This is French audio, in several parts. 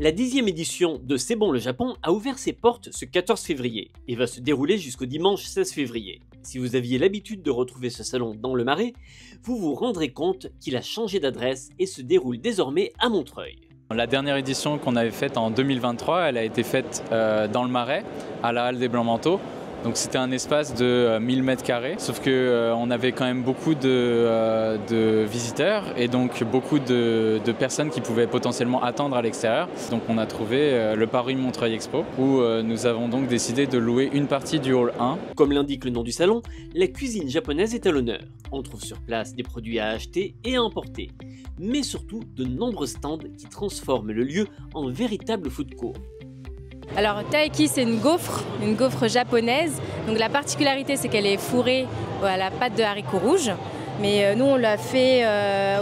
La 10e édition de C'est bon le Japon a ouvert ses portes ce 14 février et va se dérouler jusqu'au dimanche 16 février. Si vous aviez l'habitude de retrouver ce salon dans le Marais, vous vous rendrez compte qu'il a changé d'adresse et se déroule désormais à Montreuil. La dernière édition qu'on avait faite en 2023, elle a été faite dans le Marais, à la Halle des Blancs-Manteaux. Donc c'était un espace de 1000 m², sauf qu'on avait quand même beaucoup de visiteurs et donc beaucoup de personnes qui pouvaient potentiellement attendre à l'extérieur. Donc on a trouvé le Paris Montreuil Expo où nous avons donc décidé de louer une partie du hall 1. Comme l'indique le nom du salon, la cuisine japonaise est à l'honneur. On trouve sur place des produits à acheter et à emporter, mais surtout de nombreux stands qui transforment le lieu en véritable food court. Alors taiki, c'est une gaufre japonaise. Donc la particularité, c'est qu'elle est fourrée à la pâte de haricots rouges. Mais nous, on l'a fait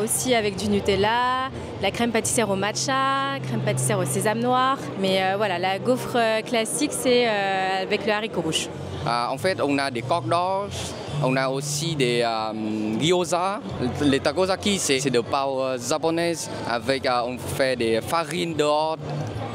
aussi avec du Nutella, la crème pâtissière au matcha, crème pâtissière au sésame noir. Mais voilà, la gaufre classique, c'est avec le haricot rouge. En fait, on a des coques d'orge, on a aussi des gyoza. Les takozaki, c'est de pâte japonaise avec on fait des farines dehors.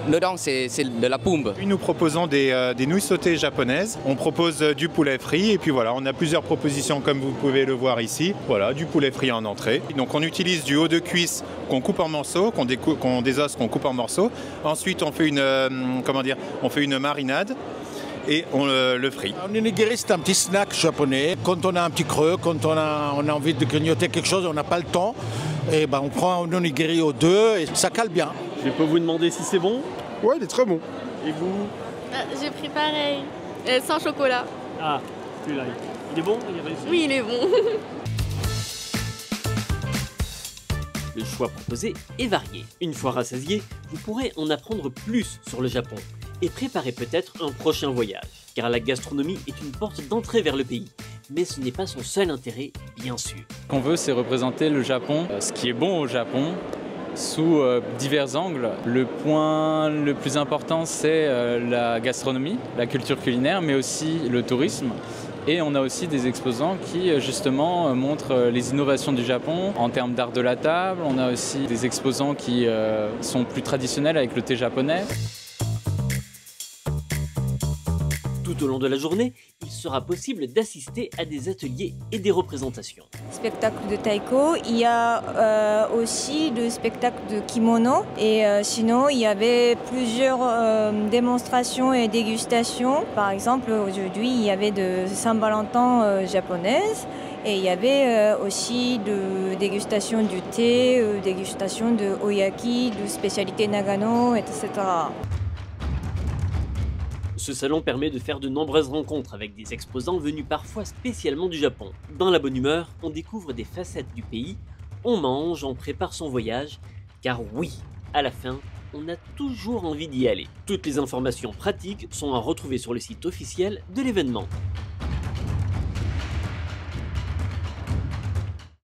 Dedans, c'est de la pomme. Nous proposons des nouilles sautées japonaises. On propose du poulet frit et puis voilà, on a plusieurs propositions comme vous pouvez le voir ici. Voilà, du poulet frit en entrée. Donc on utilise du haut de cuisse qu'on coupe en morceaux, qu'on désosse, qu'on coupe en morceaux. Ensuite, on fait une marinade. Et on le frit. Un onigiri, c'est un petit snack japonais. Quand on a un petit creux, quand on a envie de grignoter quelque chose, on n'a pas le temps, et on prend un onigiri aux deux et ça cale bien. Je peux vous demander si c'est bon? Ouais, il est très bon. Et vous? J'ai pris pareil, sans chocolat. Ah, celui-là, il est bon? Oui, il est bon. Le choix proposé est varié. Une fois rassasié, vous pourrez en apprendre plus sur le Japon et préparer peut-être un prochain voyage, car la gastronomie est une porte d'entrée vers le pays. Mais ce n'est pas son seul intérêt, bien sûr. Ce qu'on veut, c'est représenter le Japon, ce qui est bon au Japon, sous divers angles. Le point le plus important, c'est la gastronomie, la culture culinaire, mais aussi le tourisme. Et on a aussi des exposants qui justement montrent les innovations du Japon en termes d'art de la table. On a aussi des exposants qui sont plus traditionnels avec le thé japonais. Tout au long de la journée, il sera possible d'assister à des ateliers et des représentations. Spectacle de taiko, il y a aussi le spectacle de kimono et sinon il y avait plusieurs démonstrations et dégustations. Par exemple, aujourd'hui il y avait de Saint-Valentin japonaise et il y avait aussi de dégustation du thé, dégustation de oyaki, de spécialité Nagano, etc. Ce salon permet de faire de nombreuses rencontres avec des exposants venus parfois spécialement du Japon. Dans la bonne humeur, on découvre des facettes du pays, on mange, on prépare son voyage, car oui, à la fin, on a toujours envie d'y aller. Toutes les informations pratiques sont à retrouver sur le site officiel de l'événement.